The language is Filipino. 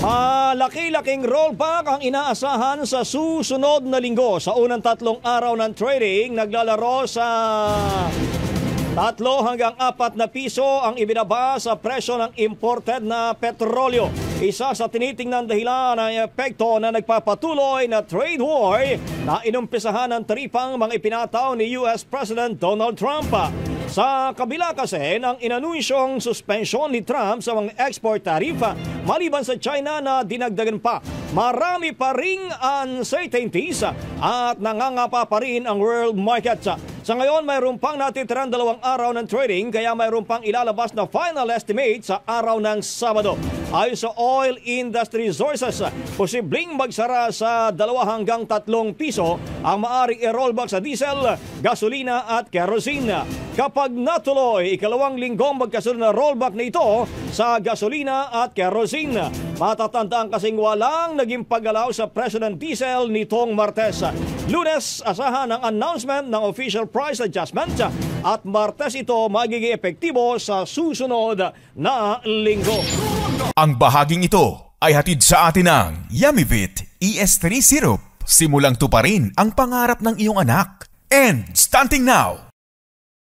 Malaki-laking rollback ang inaasahan sa susunod na linggo. Sa unang 3 araw ng trading, naglalaro sa 3 hanggang 4 na piso ang ibinaba sa presyo ng imported na petrolyo. Isa sa tinitingnan dahilan ng epekto na nagpapatuloy na trade war na inumpisahan ng tripang mga ipinataw ni US President Donald Trump. Sa kabila kasi ng inanunsyong suspensyon ni Trump sa mga export tariff maliban sa China na dinagdagan pa, marami pa ring uncertainties at nangangapa pa rin ang world market. Sa ngayon, mayroon pang natitirang 2 araw ng trading kaya mayroon pang ilalabas na final estimate sa araw ng Sabado. Ayon sa Oil Industry Sources, posibleng magsara sa 2 hanggang 3 piso ang maaring i-rollback sa diesel, gasolina at kerosene. Kapag natuloy, ikalawang linggong magkasunod na rollback na ito sa gasolina at kerosene. Matatandaan kasing walang naging paggalaw sa presyo ng diesel nitong Martes. Lunes, asahan ang announcement ng official price adjustment at Martes ito magiging epektibo sa susunod na linggo. Ang bahaging ito ay hatid sa atin ng Yummyvit ES3 Syrup. Simulang tuparin ang pangarap ng iyong anak. And starting now!